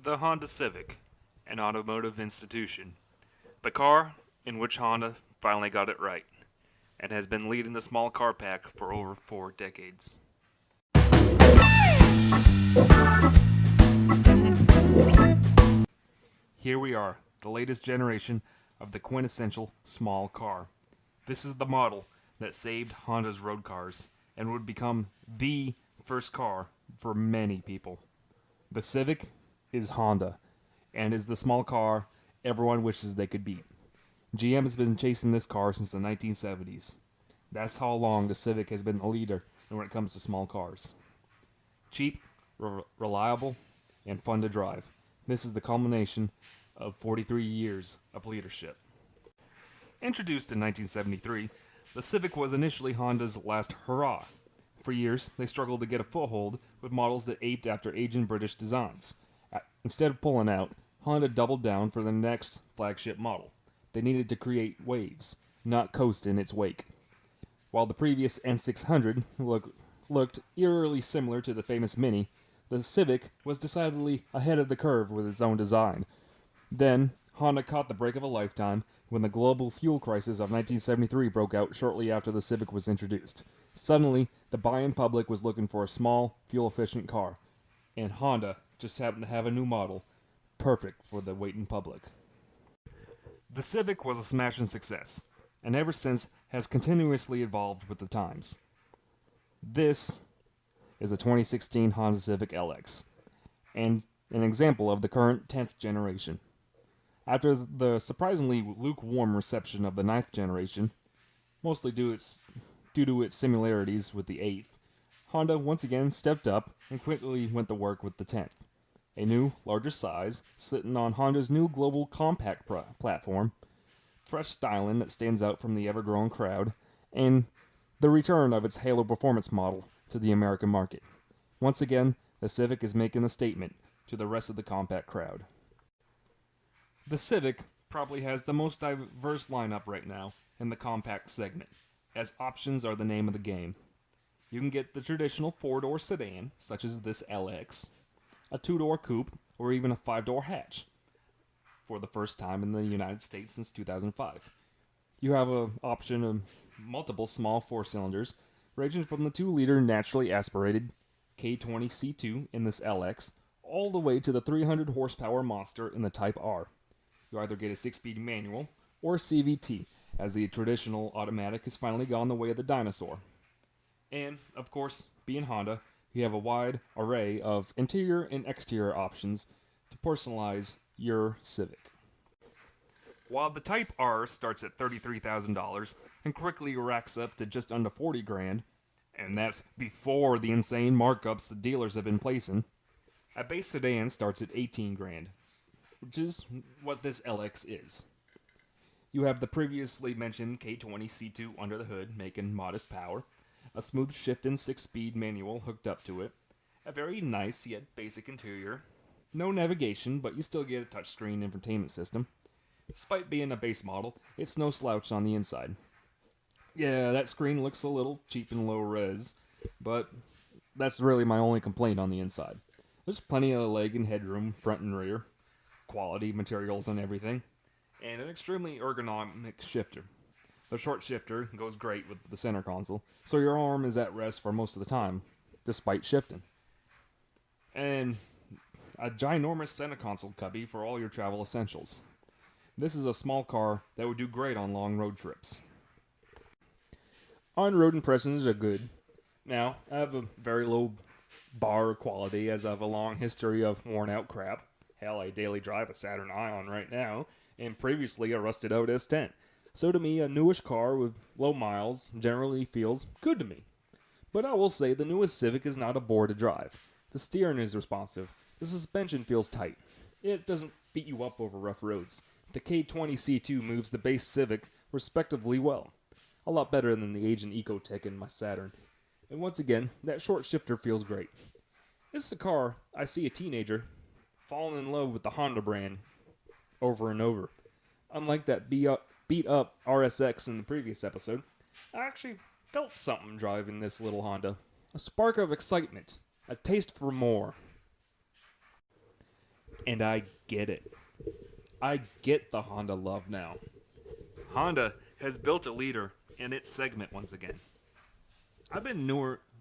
The Honda Civic, an automotive institution. The car in which Honda finally got it right, and has been leading the small car pack for over 4 decades. Here we are, the latest generation of the quintessential small car. This is the model that saved Honda's road cars and would become the first car for many people. The Civic is Honda and is the small car everyone wishes they could beat. GM has been chasing this car since the 1970s. That's how long the Civic has been the leader when it comes to small cars. Cheap, reliable, and fun to drive. This is the culmination of 43 years of leadership. Introduced in 1973, the Civic was initially Honda's last hurrah. For years, they struggled to get a foothold with models that aped after Asian British designs. Instead of pulling out, Honda doubled down for the next flagship model. They needed to create waves, not coast in its wake. While the previous N600 looked eerily similar to the famous Mini, the Civic was decidedly ahead of the curve with its own design. Then, Honda caught the break of a lifetime when the global fuel crisis of 1973 broke out shortly after the Civic was introduced. Suddenly, the buying public was looking for a small, fuel-efficient car, and Honda just happened to have a new model, perfect for the waiting public. The Civic was a smashing success, and ever since has continuously evolved with the times. This is a 2016 Honda Civic LX, and an example of the current 10th generation. After the surprisingly lukewarm reception of the 9th generation, mostly due to its similarities with the 8th, Honda once again stepped up and quickly went to work with the 10th. A new, larger size, sitting on Honda's new global compact platform, fresh styling that stands out from the ever-growing crowd, and the return of its Halo Performance model to the American market. Once again, the Civic is making a statement to the rest of the compact crowd. The Civic probably has the most diverse lineup right now in the compact segment, as options are the name of the game. You can get the traditional 4-door sedan, such as this LX, a 2-door coupe, or even a 5-door hatch, for the first time in the United States since 2005. You have an option of multiple small 4-cylinders, ranging from the 2-liter naturally aspirated K20 C2 in this LX, all the way to the 300 horsepower monster in the Type R. You either get a 6-speed manual or a CVT, as the traditional automatic has finally gone the way of the dinosaur. And, of course, being Honda, you have a wide array of interior and exterior options to personalize your Civic. While the Type R starts at $33,000 and quickly racks up to just under $40,000, and that's before the insane markups the dealers have been placing, a base sedan starts at $18,000, which is what this LX is. You have the previously mentioned K20 C2 under the hood, making modest power, a smooth shifting 6-speed manual hooked up to it, a very nice yet basic interior, no navigation, but you still get a touchscreen infotainment system. Despite being a base model, it's no slouch on the inside. Yeah, that screen looks a little cheap and low res, but that's really my only complaint on the inside. There's plenty of leg and headroom, front and rear, quality materials and everything, and an extremely ergonomic shifter. The short shifter goes great with the center console, so your arm is at rest for most of the time, despite shifting. And a ginormous center console cubby for all your travel essentials. This is a small car that would do great on long road trips. On-road impressions are good. Now, I have a very low bar quality as I have a long history of worn-out crap. Hell, I daily drive a Saturn Ion right now, and previously a rusted-out S10. So to me, a newish car with low miles generally feels good to me. But I will say the newest Civic is not a bore to drive. The steering is responsive. The suspension feels tight. It doesn't beat you up over rough roads. The K20 C2 moves the base Civic respectively well. A lot better than the aging Ecotec in my Saturn. And once again, that short shifter feels great. This is a car I see a teenager falling in love with the Honda brand over and over. Unlike that beat up RSX in the previous episode, I actually felt something driving this little Honda. A spark of excitement. A taste for more. And I get it. I get the Honda love now. Honda has built a leader in its segment once again. I've been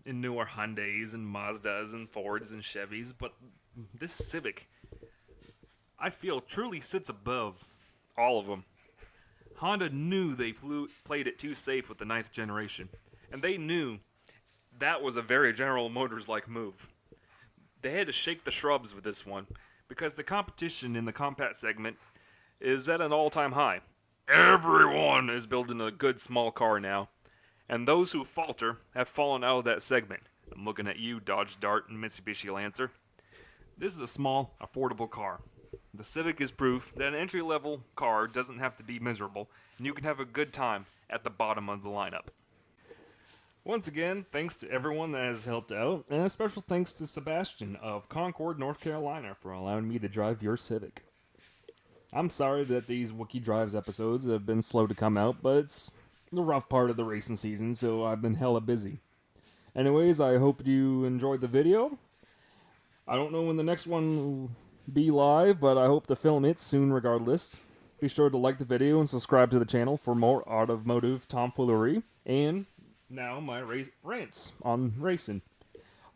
in newer Hyundais and Mazdas and Fords and Chevys, but this Civic, I feel, truly sits above all of them. Honda knew they played it too safe with the 9th generation, and they knew that was a very General Motors-like move. They had to shake the shrubs with this one, because the competition in the compact segment is at an all-time high. Everyone is building a good small car now, and those who falter have fallen out of that segment. I'm looking at you, Dodge Dart and Mitsubishi Lancer. This is a small, affordable car. The Civic is proof that an entry-level car doesn't have to be miserable, and you can have a good time at the bottom of the lineup. Once again, thanks to everyone that has helped out, and a special thanks to Sebastian of Concord, North Carolina, for allowing me to drive your Civic. I'm sorry that these Wookie Drives episodes have been slow to come out, but it's the rough part of the racing season, so I've been hella busy. Anyways, I hope you enjoyed the video. I don't know when the next one will be live, but I hope to film it soon regardless. Be sure to like the video and subscribe to the channel for more automotive tomfoolery, and now my rants on racing.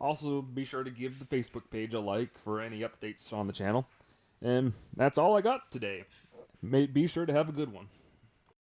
Also, be sure to give the Facebook page a like for any updates on the channel. And that's all I got today. Be sure to have a good one.